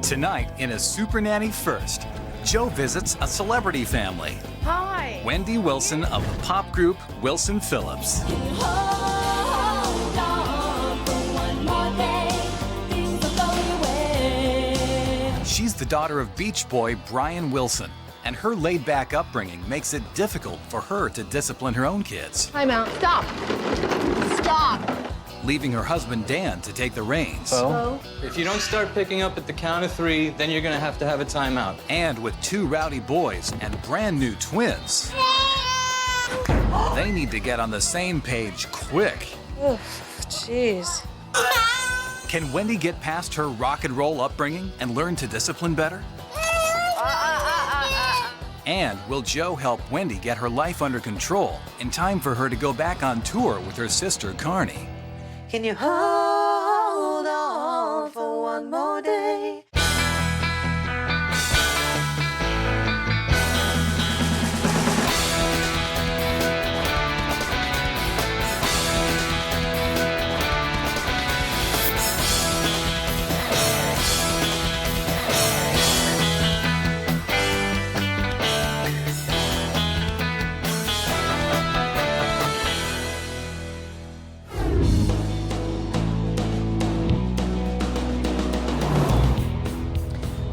Tonight, in a Supernanny First, Joe visits a celebrity family. Hi. Wendy Wilson of the pop group Wilson Phillips. She's the daughter of Beach Boy Brian Wilson, and her laid-back upbringing makes it difficult for her to discipline her own kids. Time out. Stop. Stop. Leaving her husband Dan to take the reins. Bo, if you don't start picking up at the count of 3, then you're gonna have to have a timeout. And with 2 rowdy boys and brand new twins, they need to get on the same page quick. Oh, jeez. Can Wendy get past her rock and roll upbringing and learn to discipline better? And will Joe help Wendy get her life under control in time for her to go back on tour with her sister Carney? Can you hold on for one more day?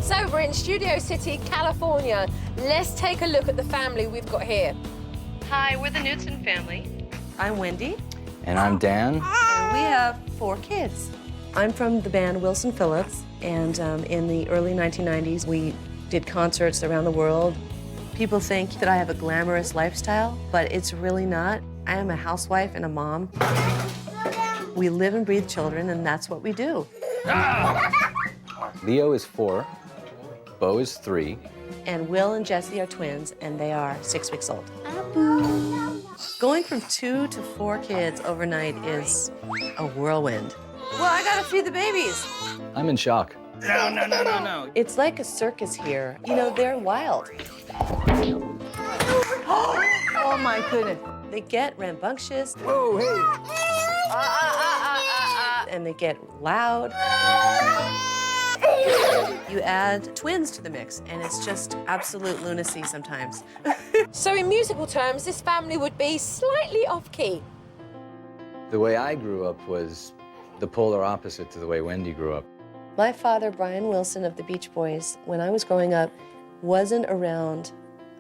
So we're in Studio City, California. Let's take a look at the family we've got here. Hi, we're the Knutson family. I'm Wendy, And I'm Dan. and we have 4 kids. I'm from the band Wilson Phillips, and in the early 1990s, we did concerts around the world. People think that I have a glamorous lifestyle, but it's really not. I am a housewife and a mom. We live and breathe children, and that's what we do. Leo is 4. Bo is 3. And Will and Jesse are twins, and they are 6 weeks old. Going from 2 to 4 kids overnight is a whirlwind. Well, I gotta feed the babies. I'm in shock. No. It's like a circus here. You know, they're wild. Oh my goodness. They get rambunctious. Whoa, hey. And they get loud. You add twins to the mix, and it's just absolute lunacy sometimes. So in musical terms, this family would be slightly off-key. The way I grew up was the polar opposite to the way Wendy grew up. My father, Brian Wilson of the Beach Boys, when I was growing up, wasn't around,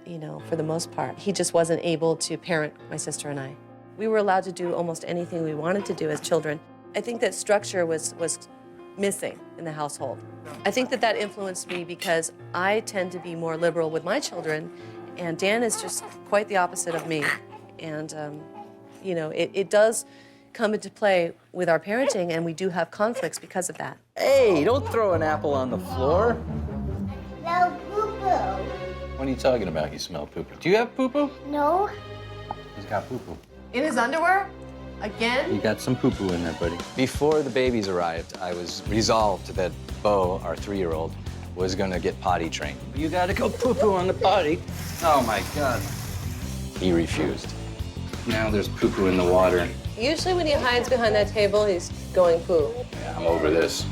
you know, for the most part. He just wasn't able to parent my sister and I. We were allowed to do almost anything we wanted to do as children. I think that structure was missing in the household. I think that that influenced me because I tend to be more liberal with my children, and Dan is just quite the opposite of me. And, you know, it does come into play with our parenting, and we do have conflicts because of that. Hey, don't throw an apple on the floor. No poo-poo. What are you talking about? You smell poo-poo. Do you have poo-poo? No. He's got poo-poo. In his underwear? Again? You got some poo-poo in there, buddy. Before the babies arrived, I was resolved that Bo, our 3-year-old, was gonna get potty trained. You gotta go poo-poo on the potty. Oh my God. He refused. Now there's poo-poo in the water. Usually when he hides behind that table, he's going poo. Yeah, I'm over this.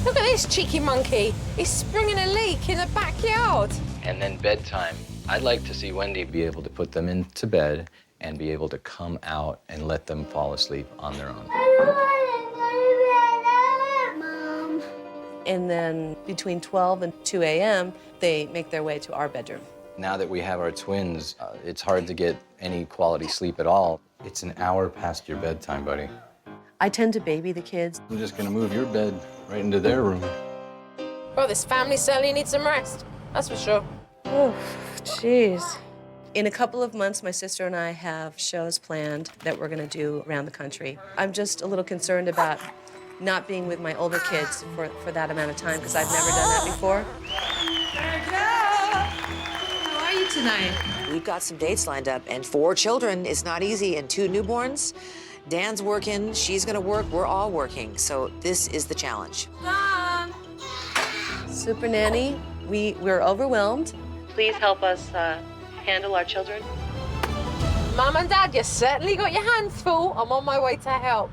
Look at this cheeky monkey. He's springing a leak in the backyard. And then bedtime. I'd like to see Wendy be able to put them into bed and be able to come out and let them fall asleep on their own. Mom. And then between 12 and 2 a.m., they make their way to our bedroom. Now that we have our twins, it's hard to get any quality sleep at all. It's an hour past your bedtime, buddy. I tend to baby the kids. I'm just gonna move your bed right into their room. Well, this family certainly needs some rest. That's for sure. Oh, jeez. In a couple of months, my sister and I have shows planned that we're gonna do around the country. I'm just a little concerned about not being with my older kids for that amount of time, because I've never done that before. How are you tonight? We've got some dates lined up, and 4 children is not easy, and 2 newborns. Dan's working, she's gonna work, we're all working, so this is the challenge. Supernanny, we're overwhelmed. Please help us handle our children. Mum and Dad, you certainly got your hands full. I'm on my way to help.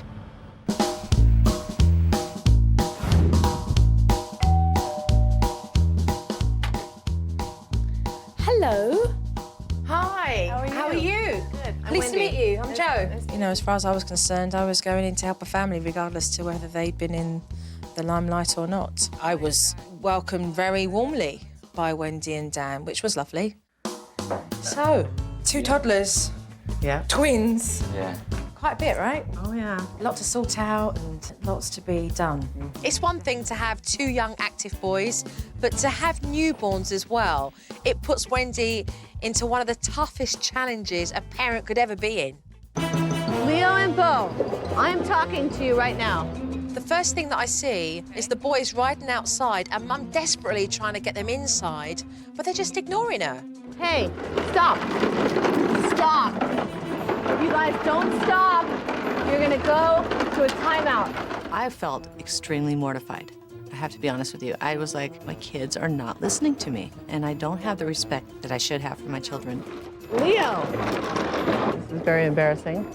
Pleased to meet you. I'm Jo. You know, as far as I was concerned, I was going in to help a family regardless to whether they'd been in the limelight or not. I was welcomed very warmly by Wendy and Dan, which was lovely. So, 2 toddlers. Yeah. Twins. Yeah. Quite a bit, right? Oh, yeah. A lot to sort out and lots to be done. It's one thing to have 2 young, active boys, but to have newborns as well, it puts Wendy into one of the toughest challenges a parent could ever be in. Leo and Bo, I am talking to you right now. The first thing that I see is the boys riding outside and Mum desperately trying to get them inside, but they're just ignoring her. Hey, stop. Stop. If you guys don't stop, you're gonna go to a timeout. I felt extremely mortified. I have to be honest with you. I was like, my kids are not listening to me, and I don't have the respect that I should have for my children. Leo. This is very embarrassing.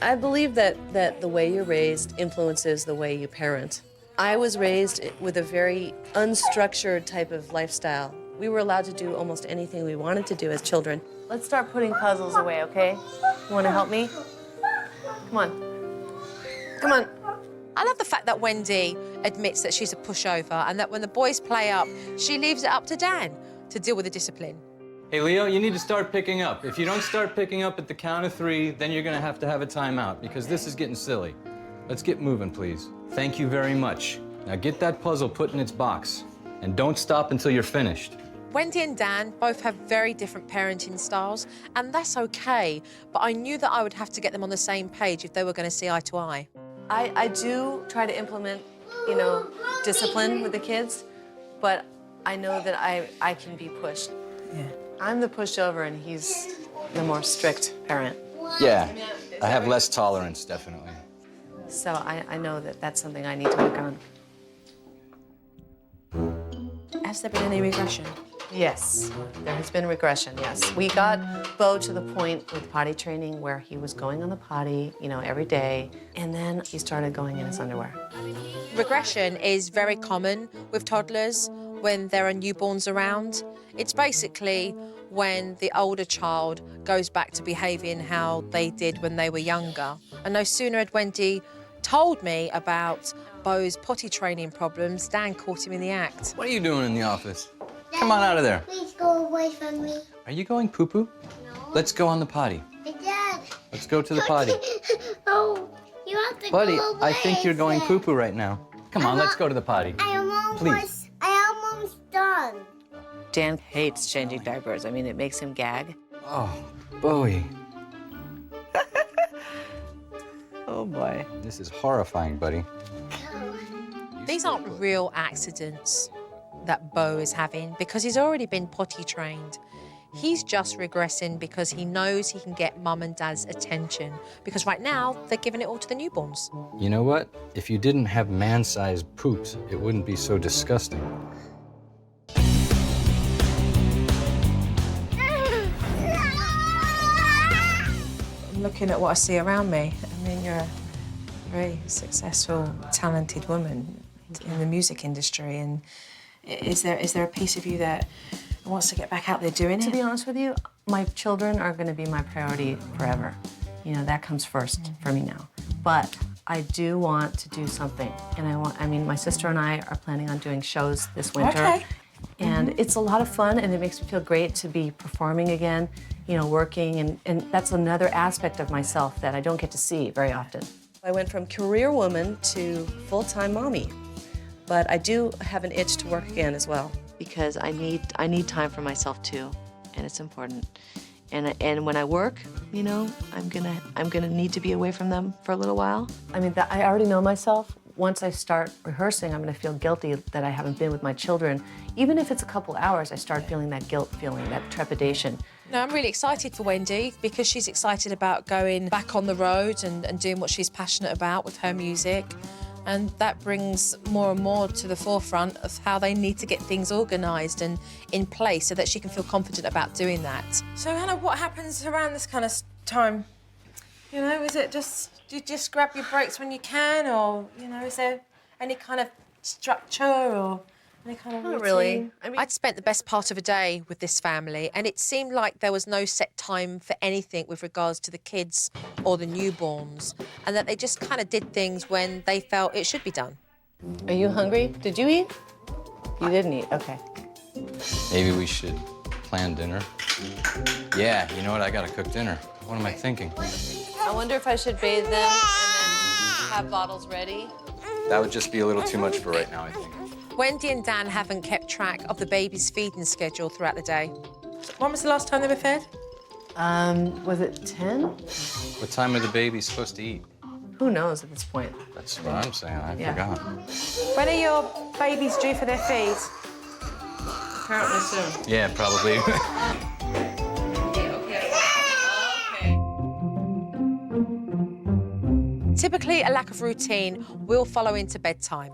I believe that the way you're raised influences the way you parent. I was raised with a very unstructured type of lifestyle. We were allowed to do almost anything we wanted to do as children. Let's start putting puzzles away, okay? You want to help me? Come on. Come on. I love the fact that Wendy admits that she's a pushover and that when the boys play up, she leaves it up to Dan to deal with the discipline. Hey, Leo, you need to start picking up. If you don't start picking up at the count of 3, then you're gonna have a timeout because this is getting silly. Let's get moving, please. Thank you very much. Now get that puzzle put in its box and don't stop until you're finished. Wendy and Dan both have very different parenting styles, and that's okay, but I knew that I would have to get them on the same page if they were going to see eye to eye. I do try to implement, you know, discipline with the kids, but I know that I can be pushed. Yeah. I'm the pushover, and he's the more strict parent. Yeah, I have less tolerance, definitely. So I know that that's something I need to work on. Has there been any regression? Yes, there has been regression, yes. We got Bo to the point with potty training where he was going on the potty, you know, every day, and then he started going in his underwear. Regression is very common with toddlers when there are newborns around. It's basically when the older child goes back to behaving how they did when they were younger. And no sooner had Wendy told me about Bo's potty training problems, Dan caught him in the act. What are you doing in the office? Come on out of there. Please go away from me. Are you going poo-poo? No. Let's go on the potty. Hey, Dad. Let's go to the potty. Oh, you have to Buddy, go away. I think you're going poo-poo right now. Come on, let's go to the potty. I am Please. almost done. Dan hates changing diapers. I mean, it makes him gag. Oh, Bowie. Oh, boy. This is horrifying, buddy. These aren't real accidents that Bo is having because he's already been potty trained. He's just regressing because he knows he can get Mum and Dad's attention because right now they're giving it all to the newborns. You know what? If you didn't have man-sized poops, it wouldn't be so disgusting. I'm looking at what I see around me. I mean, you're a very successful, talented woman in the music industry, and is there a piece of you that wants to get back out there doing it? To be honest with you, my children are going to be my priority forever. You know, that comes first for me now. But I do want to do something, and I mean, my sister and I are planning on doing shows this winter. Okay. And it's a lot of fun, and it makes me feel great to be performing again, you know, working, and that's another aspect of myself that I don't get to see very often. I went from career woman to full-time mommy, but I do have an itch to work again as well because I need time for myself too, and it's important. And when I work, you know, I'm gonna need to be away from them for a little while. I mean, I already know myself. Once I start rehearsing, I'm gonna feel guilty that I haven't been with my children. Even if it's a couple hours, I start feeling that guilt feeling, that trepidation. No, I'm really excited for Wendy because she's excited about going back on the road and doing what she's passionate about with her music. And that brings more and more to the forefront of how they need to get things organised and in place so that she can feel confident about doing that. So, Hannah, what happens around this kind of time? You know, is it just, do you just grab your breaks when you can, or, you know, is there any kind of structure, or Any kind of Not routine? really. I mean, I'd spent the best part of a day with this family, and it seemed like there was no set time for anything with regards to the kids or the newborns, and that they just kind of did things when they felt it should be done. are you hungry? Did you eat? You didn't eat, okay. Maybe we should plan dinner. Yeah, you know what? I gotta cook dinner. What am I thinking? I wonder if I should bathe them and then have bottles ready. That would just be a little too much for right now, I think. Wendy and Dan haven't kept track of the baby's feeding schedule throughout the day. When was the last time they were fed? Was it 10? What time are the babies supposed to eat? Who knows at this point? That's what I'm saying. I forgot. When are your babies due for their feeds? Apparently soon. Yeah, probably. Typically, a lack of routine will follow into bedtime.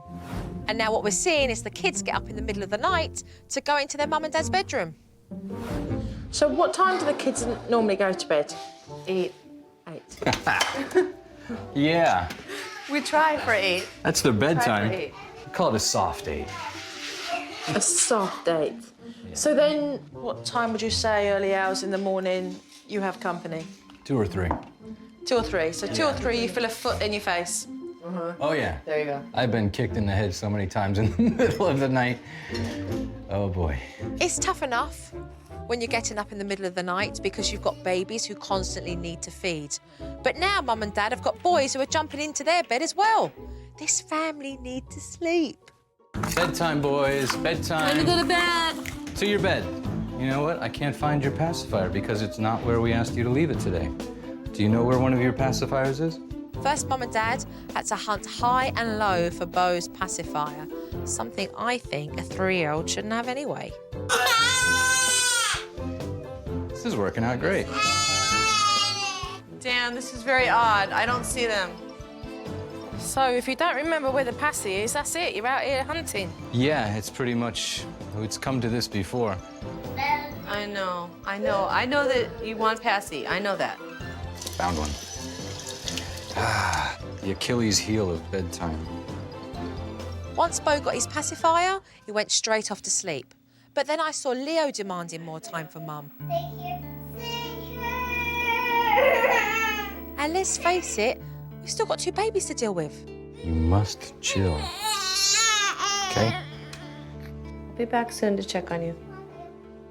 And now what we're seeing is the kids get up in the middle of the night to go into their mum and dad's bedroom. So what time do the kids normally go to bed? 8. Yeah. We try for 8. That's their bedtime. Try for 8. We call it a soft 8. A soft date. Yeah. So then, what time would you say, early hours in the morning, you have company? 2 or 3. 2 or 3. So 2 or 3, you feel a foot in your face. Oh, yeah. There you go. I've been kicked in the head so many times in the middle of the night. Oh, boy. It's tough enough when you're getting up in the middle of the night because you've got babies who constantly need to feed. But now Mum and Dad have got boys who are jumping into their bed as well. This family need to sleep. Bedtime, boys. Bedtime. Time to go to bed. To your bed. You know what? I can't find your pacifier because it's not where we asked you to leave it today. Do you know where one of your pacifiers is? First, Mum and Dad had to hunt high and low for Beau's pacifier, something I think a 3-year-old shouldn't have anyway. This is working out great. Dan, this is very odd. I don't see them. So if you don't remember where the passy is, that's it. You're out here hunting. Yeah, it's pretty much, it's come to this before. I know. I know that you want Passy. I know that. Found one. Ah, the Achilles heel of bedtime. Once Beau got his pacifier, he went straight off to sleep. But then I saw Leo demanding more time for Mum. And let's face it, we've still got 2 babies to deal with. You must chill. Okay? I'll be back soon to check on you.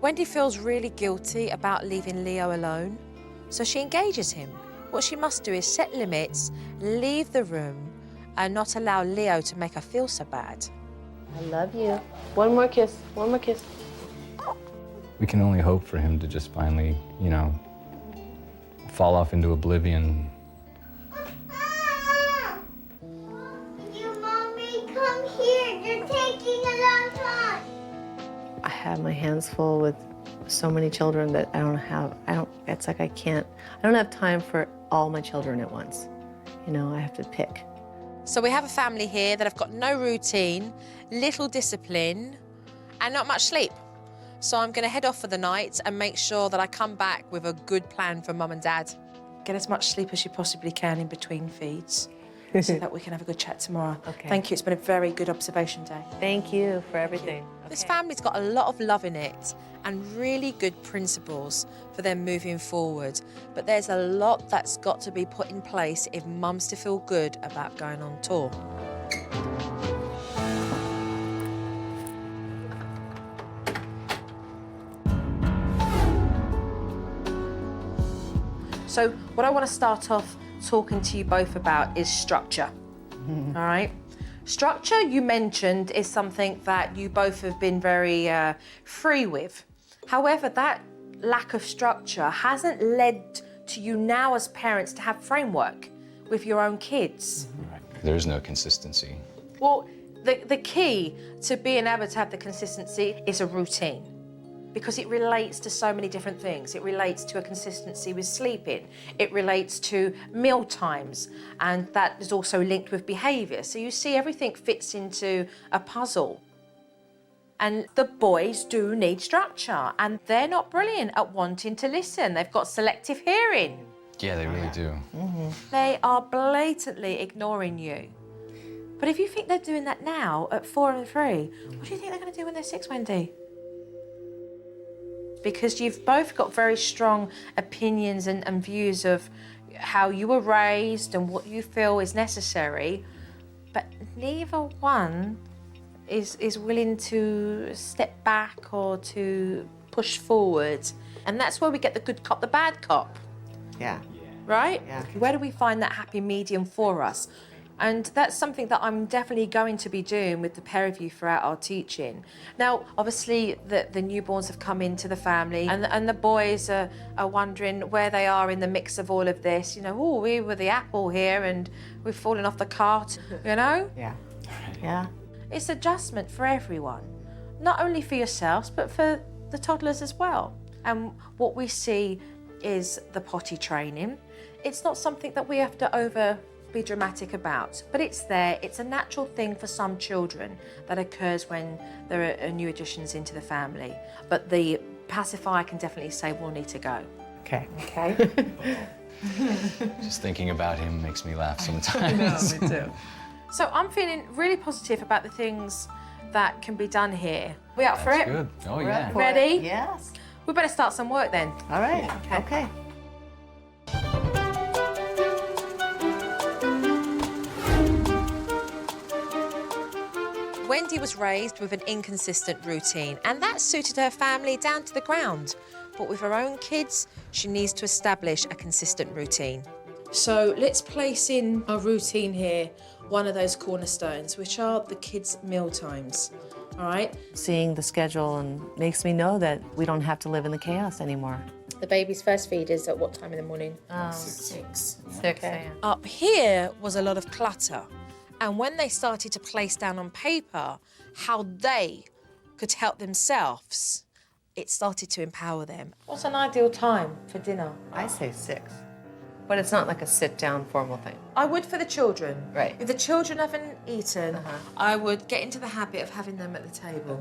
Wendy feels really guilty about leaving Leo alone, so she engages him. What she must do is set limits, leave the room, and not allow Leo to make her feel so bad. I love you. One more kiss. One more kiss. We can only hope for him to just finally, you know, fall off into oblivion. Mommy, come here. You're taking a long time. I have my hands full with so many children that it's like I don't have time for all my children at once. You know, I have to pick. So we have a family here that have got no routine, little discipline, and not much sleep. So I'm going to head off for the night and make sure that I come back with a good plan for Mum and Dad. Get as much sleep as you possibly can in between feeds so that we can have a good chat tomorrow. Okay. Thank you. It's been a very good observation day. Thank you for everything. This family's got a lot of love in it and really good principles for them moving forward. But there's a lot that's got to be put in place if Mum's to feel good about going on tour. So what I want to start off talking to you both about is structure, all right? Structure, you mentioned, is something that you both have been very free with. However, that lack of structure hasn't led to you now as parents to have framework with your own kids. There's no consistency. Well, the key to being able to have the consistency is a routine, because it relates to so many different things. It relates to a consistency with sleeping. It relates to meal times, and that is also linked with behaviour. So you see, everything fits into a puzzle. And the boys do need structure, and they're not brilliant at wanting to listen. They've got selective hearing. Yeah, they really do. They are blatantly ignoring you. But if you think they're doing that now at 4 and 3, what do you think they're going to do when they're 6, Wendy? Because you've both got very strong opinions and views of how you were raised and what you feel is necessary, but neither one is willing to step back or to push forward. And that's where we get the good cop, the bad cop. Yeah. Right? Yeah. Where do we find that happy medium for us? And that's something that I'm definitely going to be doing with the pair of you throughout our teaching. Now, obviously, the newborns have come into the family, and the boys are wondering where they are in the mix of all of this. You know, oh, we were the apple here, and we've fallen off the cart, you know? Yeah. Yeah. It's adjustment for everyone, not only for yourselves, but for the toddlers as well. And what we see is the potty training. It's not something that we have to be dramatic about, but it's there. It's a natural thing for some children that occurs when there are new additions into the family. But the pacifier can definitely say we'll need to go. Okay. Okay? Just thinking about him makes me laugh sometimes. Me too. So I'm feeling really positive about the things that can be done here. We up for it? That's good. Oh, yeah. Ready? Yes. We better start some work then. All right. Okay. Wendy was raised with an inconsistent routine, and that suited her family down to the ground. But with her own kids, she needs to establish a consistent routine. So let's place in our routine here one of those cornerstones, which are the kids' meal times. All right? Seeing the schedule and makes me know that we don't have to live in the chaos anymore. The baby's first feed is at what time in the morning? 6 Okay. a.m. Up here was a lot of clutter. And when they started to place down on paper how they could help themselves, it started to empower them. What's an ideal time for dinner? I say 6. But it's not like a sit-down formal thing. I would for the children. Right. If the children haven't eaten, I would get into the habit of having them at the table.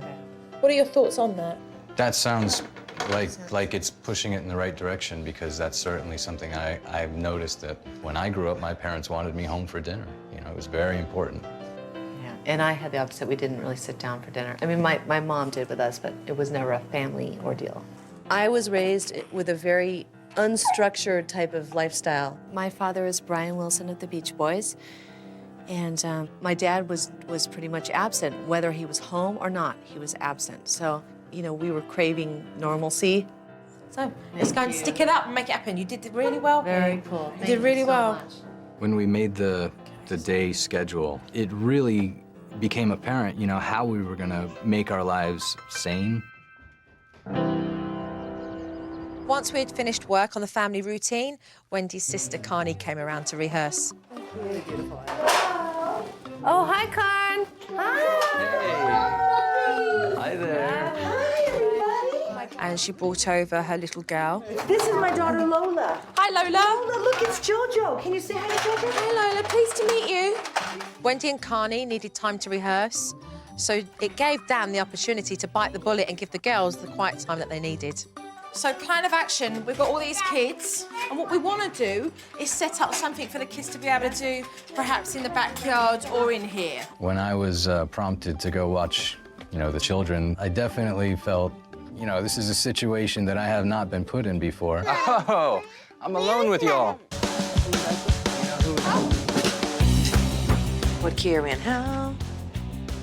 What are your thoughts on that? That sounds like it's pushing it in the right direction, because that's certainly something I've noticed that when I grew up, my parents wanted me home for dinner. You know, it was very important. Yeah. And I had the opposite. We didn't really sit down for dinner. I mean, my mom did with us, but it was never a family ordeal. I was raised with a very unstructured type of lifestyle. My father is Brian Wilson of the Beach Boys, and my dad was pretty much absent. Whether he was home or not, he was absent. So, you know, we were craving normalcy. So let's go and stick it up and make it happen. You did really well. Very cool. You did really well. When we made the day schedule, it really became apparent, you know, how we were gonna make our lives sane. Once we had finished work on the family routine, Wendy's sister Carney came around to rehearse. Oh, hi, Karn. Hi there. And she brought over her little girl. This is my daughter, Lola. Hi, Lola. Lola, look, it's Jojo. Can you say hi to Jojo? Hi, Lola. Pleased to meet you. Wendy and Carney needed time to rehearse, so it gave Dan the opportunity to bite the bullet and give the girls the quiet time that they needed. So plan of action, we've got all these kids, and what we want to do is set up something for the kids to be able to do, perhaps in the backyard or in here. When I was prompted to go watch, you know, the children, I definitely felt, you know, this is a situation that I have not been put in before. Oh, I'm alone with y'all. What key are we in? How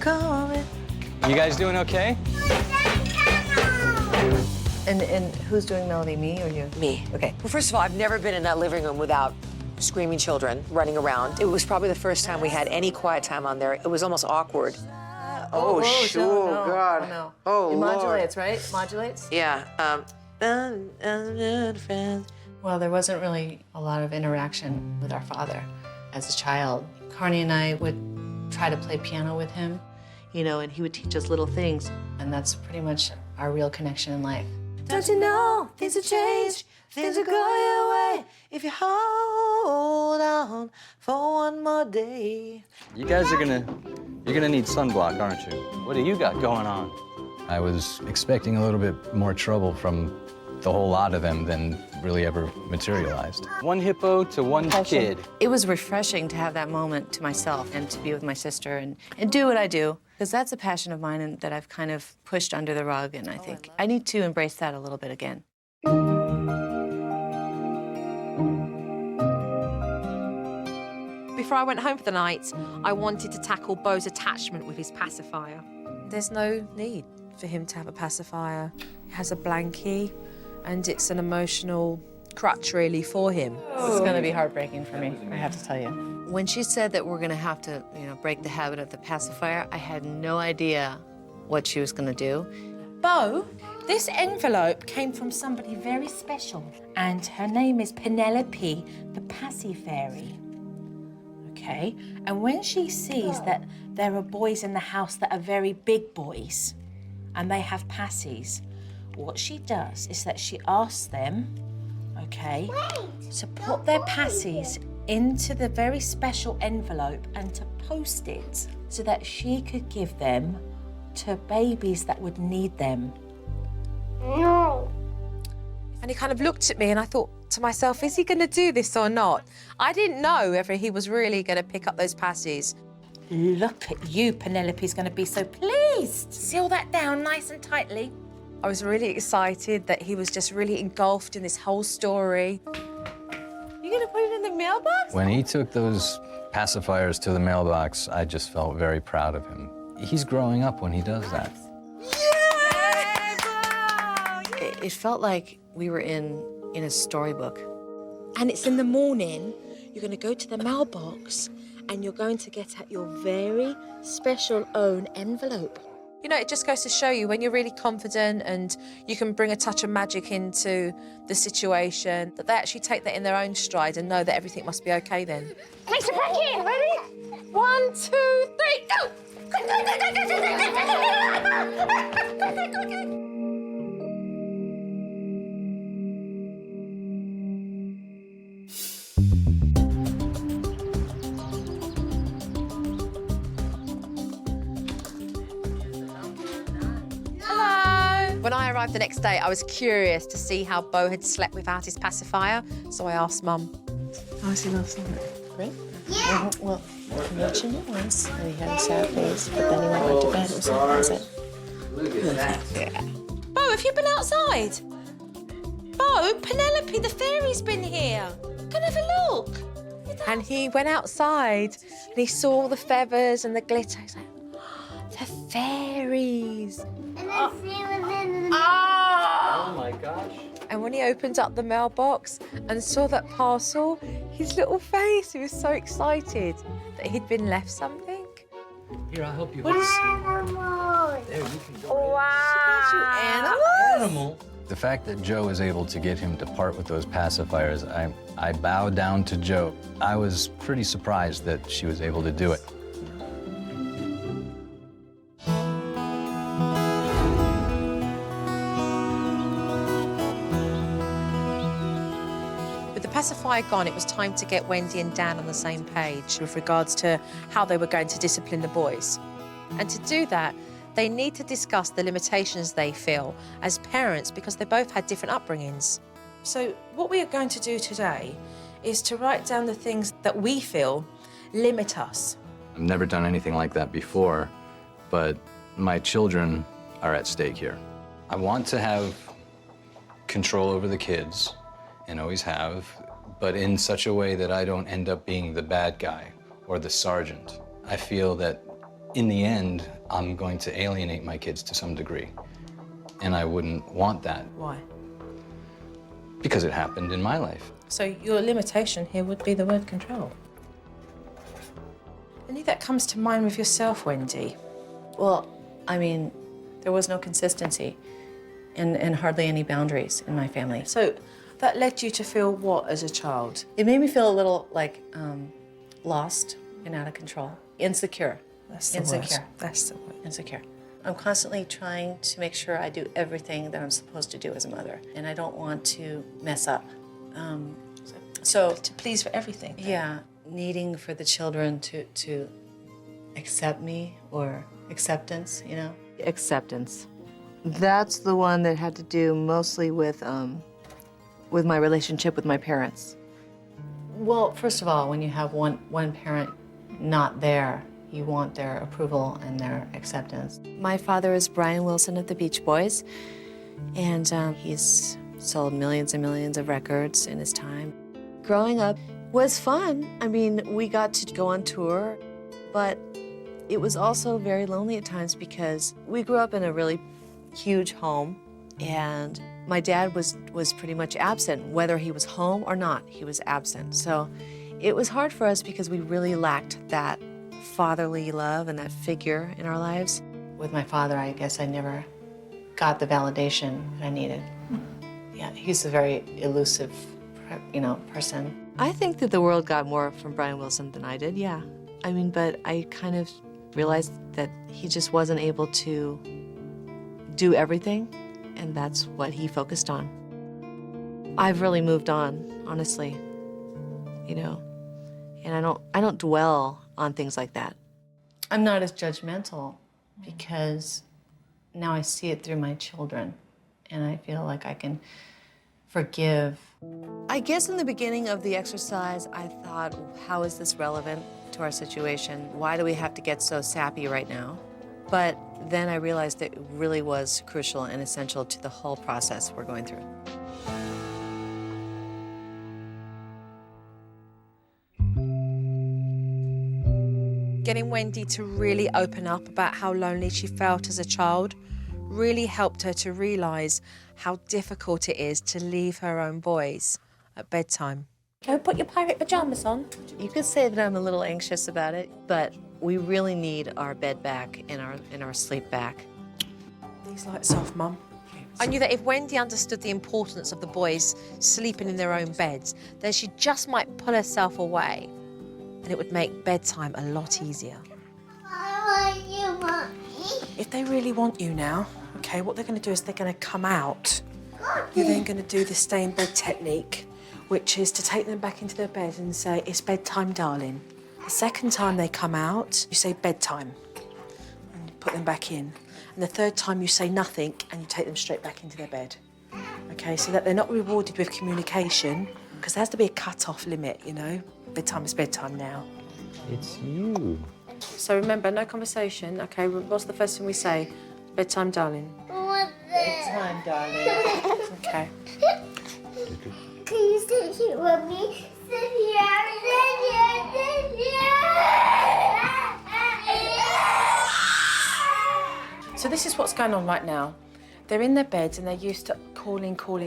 coming? You guys doing okay? And who's doing melody, me or you? Me. Okay. Well, first of all, I've never been in that living room without screaming children running around. It was probably the first time we had any quiet time on there. It was almost awkward. Oh, sure, no, God. Oh, no. Oh, It Lord. modulates, right? Modulates? Yeah. Well, there wasn't really a lot of interaction with our father as a child. Carney and I would try to play piano with him, you know, and he would teach us little things, and that's pretty much our real connection in life. Don't you know things will change, things will go your way if you hold on for one more day. You guys are you're gonna need sunblock, aren't you? What do you got going on? I was expecting a little bit more trouble from the whole lot of them than really ever materialized. One hippo to one kid. It was refreshing to have that moment to myself and to be with my sister and do what I do, because that's a passion of mine and that I've kind of pushed under the rug, and I think I need to embrace that a little bit again. Before I went home for the night, I wanted to tackle Beau's attachment with his pacifier. There's no need for him to have a pacifier. He has a blankie, and it's an emotional crutch, really, for him. This is going to be heartbreaking for me, I have to tell you. When she said that we're going to have to, break the habit of the pacifier, I had no idea what she was going to do. Beau, this envelope came from somebody very special, and her name is Penelope, the Passy Fairy. Okay, and when she sees that there are boys in the house that are very big boys, and they have passies, what she does is that she asks them, okay, to put their passies into the very special envelope and to post it so that she could give them to babies that would need them. No. And he kind of looked at me, and I thought to myself, is he going to do this or not? I didn't know whether he was really going to pick up those passies. Look at you, Penelope's going to be so pleased. Seal that down nice and tightly. I was really excited that he was just really engulfed in this whole story. You're going to put it in the mailbox? When he took those pacifiers to the mailbox, I just felt very proud of him. He's growing up when he does that. It felt like we were in a storybook. And it's in the morning, you're going to go to the mailbox and you're going to get at your very special own envelope. You know, it just goes to show you when you're really confident and you can bring a touch of magic into the situation, that they actually take that in their own stride and know that everything must be okay then. Place it back in. Ready? 1, 2, 3, go! When I arrived the next day, I was curious to see how Beau had slept without his pacifier, so I asked Mum. How was he last night? Great? Yeah. Well, I mentioned it once, and he had a sad face, but then he went to bed. It was so Look at that. Yeah. Beau, have you been outside? Beau, Penelope, the fairy's been here. Come have a look. And he went outside and he saw all the feathers and the glitter. He's like, oh, the fairies. And then she was in the Oh my gosh. And when he opened up the mailbox and saw that parcel, his little face, he was so excited that he'd been left something. Here, I'll help you. animals. There, you can go. Wow. Animal. The fact that Joe was able to get him to part with those pacifiers, I bowed down to Joe. I was pretty surprised that she was able to do it. With the pacifier gone, it was time to get Wendy and Dan on the same page with regards to how they were going to discipline the boys. And to do that, they need to discuss the limitations they feel as parents because they both had different upbringings. So what we are going to do today is to write down the things that we feel limit us. I've never done anything like that before, but my children are at stake here. I want to have control over the kids, and always have, but in such a way that I don't end up being the bad guy or the sergeant. I feel that in the end, I'm going to alienate my kids to some degree, and I wouldn't want that. Why? Because it happened in my life. So your limitation here would be the word control. Any that comes to mind with yourself, Wendy? Well, I mean, there was no consistency and hardly any boundaries in my family. So that led you to feel what as a child? It made me feel a little like lost and out of control, insecure. That's the Insecure. word. That's the word. Insecure. I'm constantly trying to make sure I do everything that I'm supposed to do as a mother, and I don't want to mess up. So to please for everything. yeah, needing for the children to accept me or acceptance, you know? Acceptance. That's the one that had to do mostly with my relationship with my parents. Well, first of all, when you have one parent not there, you want their approval and their acceptance. My father is Brian Wilson of the Beach Boys, and he's sold millions and millions of records in his time. Growing up was fun. I mean, we got to go on tour, but it was also very lonely at times because we grew up in a really huge home, and my dad was pretty much absent. Whether he was home or not, he was absent. So it was hard for us because we really lacked that fatherly love and that figure in our lives. With my father, I guess I never got the validation that I needed. Yeah, he's a very elusive, person. I think that the world got more from Brian Wilson than I did, yeah. I mean, but I kind of realized that he just wasn't able to do everything, and that's what he focused on. I've really moved on, honestly, and I don't dwell on things like that. I'm not as judgmental because now I see it through my children, and I feel like I can forgive. I guess in the beginning of the exercise, I thought, how is this relevant to our situation? Why do we have to get so sappy right now? But then I realized that it really was crucial and essential to the whole process we're going through. Getting Wendy to really open up about how lonely she felt as a child really helped her to realise how difficult it is to leave her own boys at bedtime. Go put your pirate pajamas on. You could say that I'm a little anxious about it, but we really need our bed back and our sleep back. These lights off, Mum. I knew that if Wendy understood the importance of the boys sleeping in their own beds, then she just might pull herself away, and it would make bedtime a lot easier. I want you, Mommy. If they really want you now, okay, what they're going to do is they're going to come out. You're then going to do the stay in bed technique, which is to take them back into their bed and say, it's bedtime, darling. The second time they come out, you say bedtime, and you put them back in. And the third time you say nothing, and you take them straight back into their bed. Okay, so that they're not rewarded with communication, because there has to be a cut-off limit, Bedtime is bedtime now. It's you. So remember, no conversation, okay? What's the first thing we say? Bedtime, darling. What's this? Bedtime, darling. Okay. Can you sit here with me? Sit here, sit here, sit here. So this is what's going on right now. They're in their beds and they're used to calling all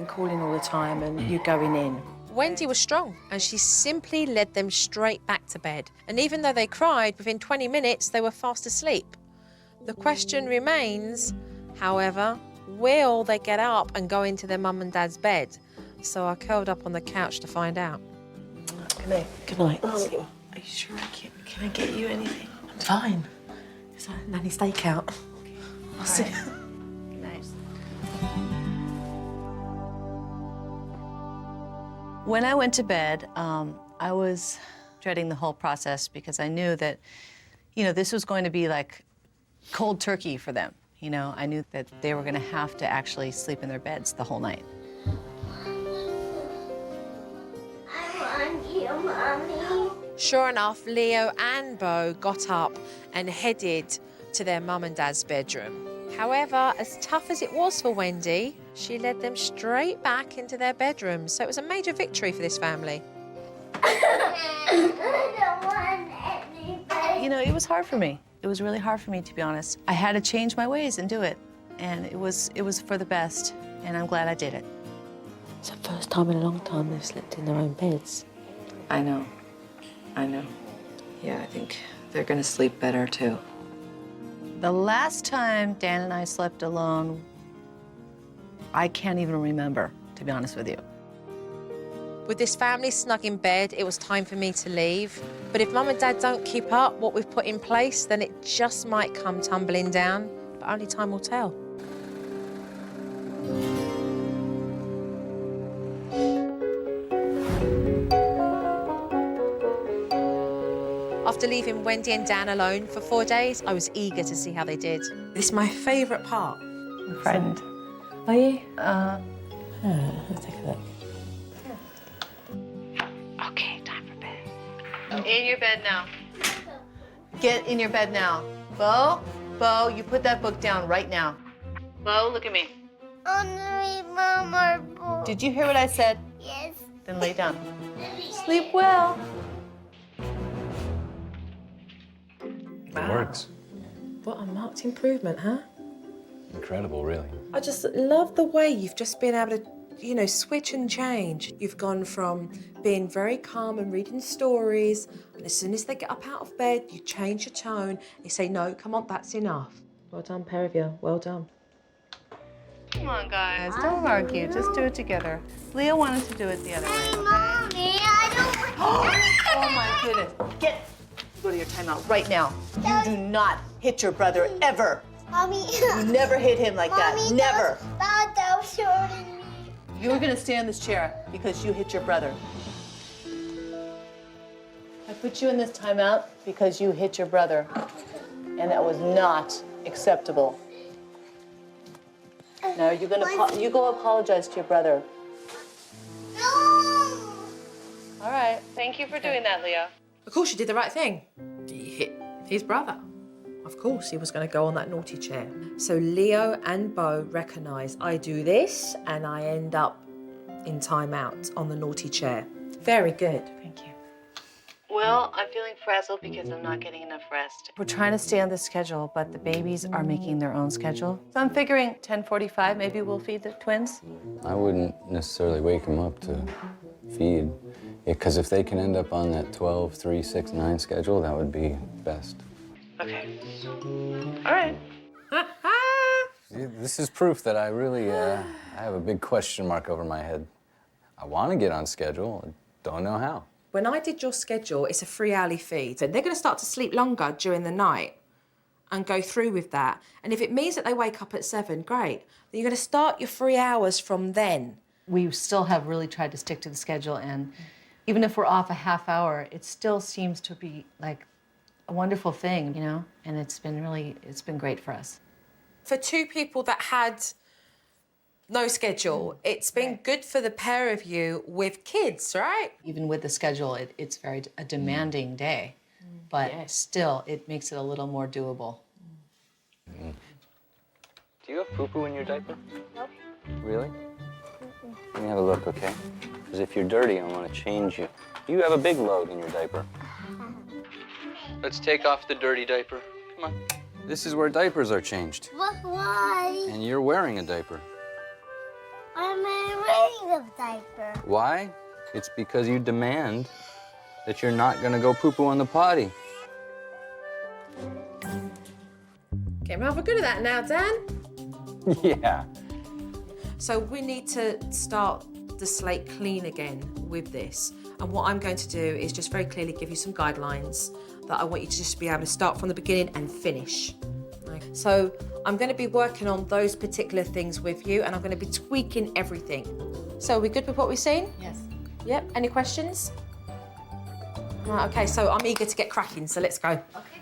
the time and you going in. Wendy was strong, and she simply led them straight back to bed. And even though they cried, within 20 minutes, they were fast asleep. The question remains, however, will they get up and go into their mum and dad's bed? So I curled up on the couch to find out. Good night. Good night. Oh, are you sure can I get you anything? I'm fine. It's a nanny stakeout. I'll see. Nice. When I went to bed, I was dreading the whole process because I knew that, this was going to be like cold turkey for them. I knew that they were going to have to actually sleep in their beds the whole night. I want you, Mommy. Sure enough, Leo and Bo got up and headed to their mum and dad's bedroom. However, as tough as it was for Wendy, she led them straight back into their bedroom. So it was a major victory for this family. I don't want anybody. It was hard for me. It was really hard for me, to be honest. I had to change my ways and do it. And it was for the best, and I'm glad I did it. It's the first time in a long time they've slept in their own beds. I know. Yeah, I think they're gonna sleep better, too. The last time Dan and I slept alone, I can't even remember, to be honest with you. With this family snug in bed, it was time for me to leave. But if mum and dad don't keep up what we've put in place, then it just might come tumbling down. But only time will tell. After leaving Wendy and Dan alone for 4 days, I was eager to see how they did. This is my favourite part. I'm frightened. Are you? Let's take a look. Okay, time for bed. In your bed now. Get in your bed now. Bo, you put that book down right now. Bo, look at me. I want to read Mama book. Did you hear what I said? Yes. Then lay down. Sleep well. It works. What a marked improvement, huh? Incredible, really. I just love the way you've just been able to, switch and change. You've gone from being very calm and reading stories, and as soon as they get up out of bed, you change your tone. You say, no, come on, that's enough. Well done, pair of you. Well done. Come on, guys. Don't argue. Just do it together. Leo wanted to do it the other way. Hey, Mommy, I don't Oh my goodness. Go to your timeout right now. You do not hit your brother ever. Mommy. You never hit him like that. Mommy, Never. That was shorter than me. You're gonna stay in this chair because you hit your brother. I put you in this timeout because you hit your brother. And that was not acceptable. Now you go apologize to your brother. No. All right. Thank you for doing that, Leo. Of course, you did the right thing. You hit his brother. Of course, he was going to go on that naughty chair. So Leo and Bo recognise I do this and I end up in timeout on the naughty chair. Very good. Thank you. Well, I'm feeling frazzled because I'm not getting enough rest. We're trying to stay on the schedule, but the babies are making their own schedule. So I'm figuring 10:45, maybe we'll feed the twins. I wouldn't necessarily wake them up to feed, because if they can end up on that 12, 3, 6, 9 schedule, that would be best. Okay. All right. This is proof that I really I have a big question mark over my head. I want to get on schedule, I don't know how. When I did your schedule, it's a 3-hourly feed. So they're going to start to sleep longer during the night and go through with that. And if it means that they wake up at 7, great. Then you're going to start your 3 hours from then. We still have really tried to stick to the schedule, and even if we're off a half hour, it still seems to be like a wonderful thing, and it's been great for us. For two people that had no schedule, it's been good for the pair of you with kids, right? Even with the schedule, it's a demanding day, but still, it makes it a little more doable. Do you have poo-poo in your diaper? Nope. Really? Let me have a look, okay? Because if you're dirty, I want to change you. You have a big load in your diaper. Let's take off the dirty diaper. Come on. This is where diapers are changed. Look, why? And you're wearing a diaper. I'm wearing a diaper. Why? It's because you demand that you're not going to go poo-poo on the potty. Getting rather good at that now, Dan. Yeah. So we need to start the slate clean again with this. And what I'm going to do is just very clearly give you some guidelines that I want you to just be able to start from the beginning and finish. Okay. So I'm going to be working on those particular things with you, and I'm going to be tweaking everything. So are we good with what we've seen? Yes. Yep. Any questions? Right, okay, so I'm eager to get cracking, so let's go. Okay.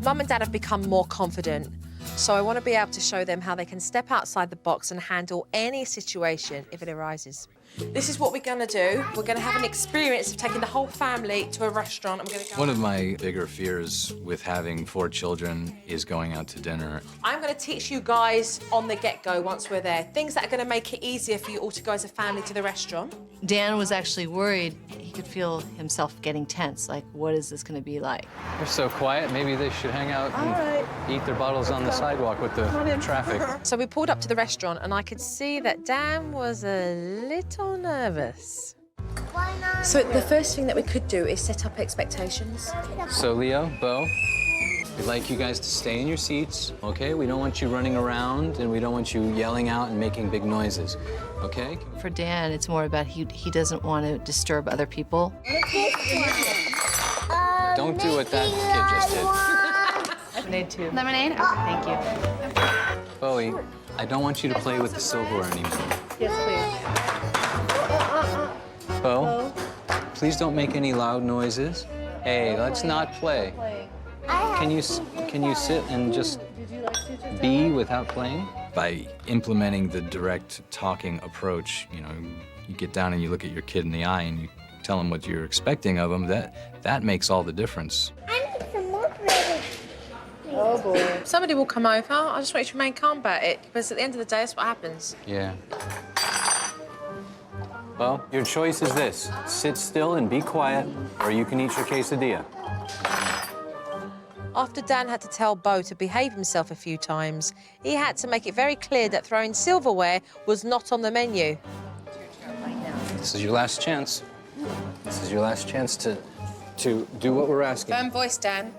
Mum and Dad have become more confident, so I want to be able to show them how they can step outside the box and handle any situation if it arises. This is what we're going to do. We're going to have an experience of taking the whole family to a restaurant. And we're going to go. One of my bigger fears with having 4 children is going out to dinner. I'm going to teach you guys on the get-go once we're there, things that are going to make it easier for you all to go as a family to the restaurant. Dan was actually worried. He could feel himself getting tense, like, what is this going to be like? They're so quiet, maybe they should hang out and eat their bottles on the sidewalk with the traffic. So we pulled up to the restaurant and I could see that Dan was a little nervous. Why not? So the first thing that we could do is set up expectations. So, Leo, Bo, we'd like you guys to stay in your seats, okay? We don't want you running around, and we don't want you yelling out and making big noises, okay? For Dan, it's more about he doesn't want to disturb other people. Don't do what that kid just did. Lemonade too. Lemonade? Okay, thank you. Bowie, I don't want you to play with the silverware anymore. Yes, Bo, please don't make any loud noises. Hey, let's not play. Can you sit and just be without playing? By implementing the direct talking approach, you know, you get down and you look at your kid in the eye and you tell them what you're expecting of them, that makes all the difference. I need some more credit. Oh, boy. Somebody will come over. I just want you to remain calm about it, because at the end of the day, that's what happens. Yeah. Well, your choice is this. Sit still and be quiet, or you can eat your quesadilla. After Dan had to tell Bo to behave himself a few times, he had to make it very clear that throwing silverware was not on the menu. This is your last chance. This is your last chance to do what we're asking. Firm voice, Dan.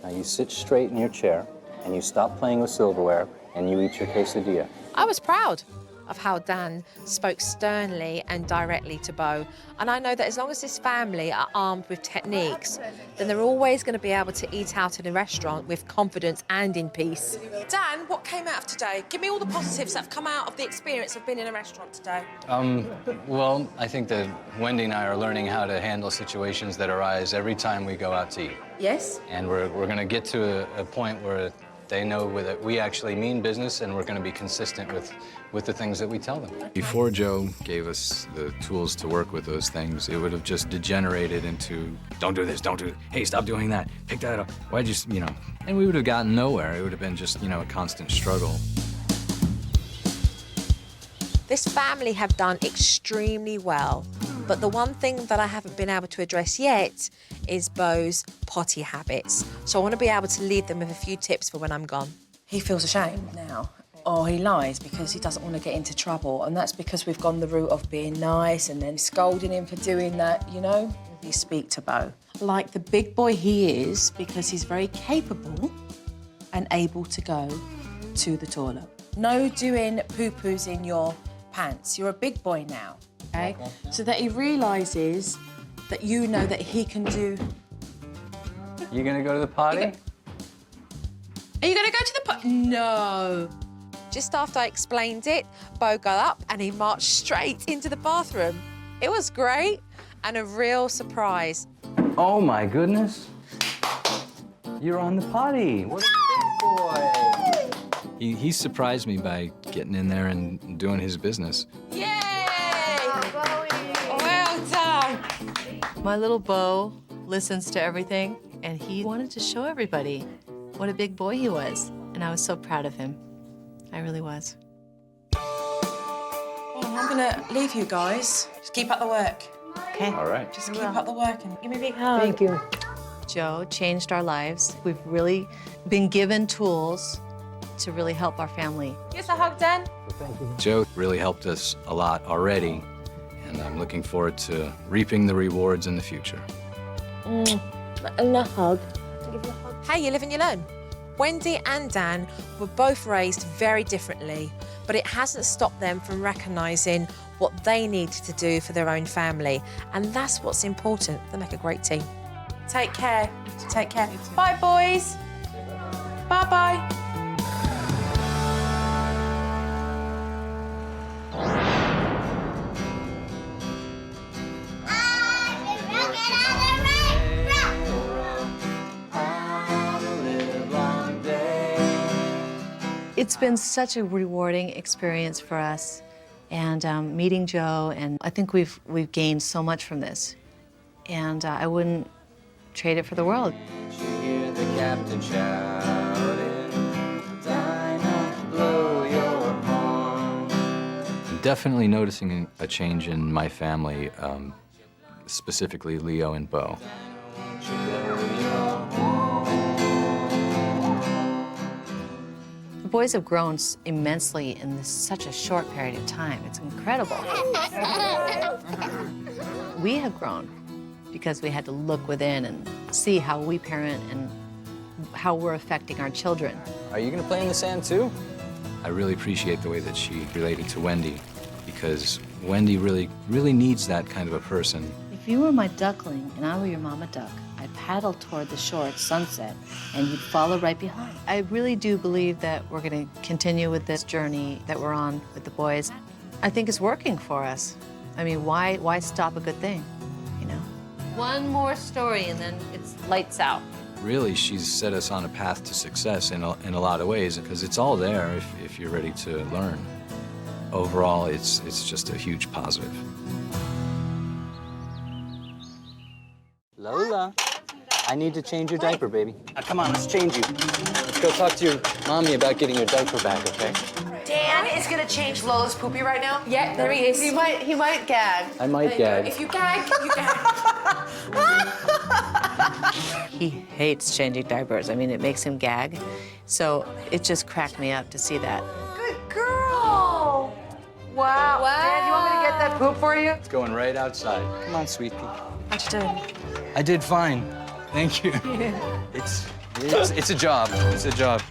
Now you sit straight in your chair, and you stop playing with silverware, and you eat your quesadilla. I was proud of how Dan spoke sternly and directly to Bo. And I know that as long as this family are armed with techniques, then they're always going to be able to eat out in a restaurant with confidence and in peace. Dan, what came out of today? Give me all the positives that have come out of the experience of being in a restaurant today. Well, I think that Wendy and I are learning how to handle situations that arise every time we go out to eat. Yes? And we're going to get to a point where they know that we actually mean business, and we're going to be consistent with the things that we tell them. Before Joe gave us the tools to work with those things, it would have just degenerated into, don't do this, don't do it. Hey, stop doing that. Pick that up. Why'd you, you know? And we would have gotten nowhere. It would have been just, you know, a constant struggle. This family have done extremely well, but the one thing that I haven't been able to address yet is Bo's potty habits. So I want to be able to leave them with a few tips for when I'm gone. He feels ashamed now, or he lies because he doesn't want to get into trouble, and that's because we've gone the route of being nice and then scolding him for doing that, you know? You speak to Bo like the big boy he is, because he's very capable and able to go to the toilet. No doing poo-poos in your pants. You're a big boy now, okay? So that he realises that you know that he can do... You gonna go to the potty? Are you gonna go to the potty? No. Just after I explained it, Bo got up and he marched straight into the bathroom. It was great and a real surprise. Oh my goodness. You're on the potty. What a big boy. He surprised me by getting in there and doing his business. Yay! Well done. My little Bo listens to everything, and he wanted to show everybody what a big boy he was. And I was so proud of him. I really was. Well, I'm gonna leave you guys. Just keep up the work. Okay. All right. Just keep up the work and give me a big hug. Thank you. Joe changed our lives. We've really been given tools to really help our family. Give us a hug, Dan. Joe really helped us a lot already, and I'm looking forward to reaping the rewards in the future. And a hug. Hey, you live and you learn. Wendy and Dan were both raised very differently, but it hasn't stopped them from recognising what they needed to do for their own family. And that's what's important. They make a great team. Take care. Take care. Bye, boys. Bye-bye. It's been such a rewarding experience for us, and meeting Joe, and I think we've gained so much from this, and I wouldn't trade it for the world. You hear the captain shouting, Dinah, blow your horn. I'm definitely noticing a change in my family, specifically Leo and Bo. The boys have grown immensely in such a short period of time. It's incredible. We have grown because we had to look within and see how we parent and how we're affecting our children. Are you gonna play in the sand too? I really appreciate the way that she related to Wendy, because Wendy really needs that kind of a person. If you were my duckling and I were your mama duck, I'd paddle toward the shore at sunset and you'd follow right behind. I really do believe that we're going to continue with this journey that we're on with the boys. I think it's working for us. I mean, why stop a good thing, you know? One more story and then it's lights out. really, she's set us on a path to success in a lot of ways, because it's all there if you're ready to learn. Overall, it's just a huge positive. Lola, I need to change your diaper, baby. Come on, let's change you. Let's go talk to your mommy about getting your diaper back, okay? Dan is gonna change Lola's poopy right now? Yeah, there he is. He might gag. I might gag. If you gag, you gag. He hates changing diapers. I mean, it makes him gag. So it just cracked me up to see that. Good girl. Wow. Dan, you want me to get that poop for you? It's going right outside. Come on, sweet pea. How'd you do? I did fine. Thank you. It's a job. It's a job.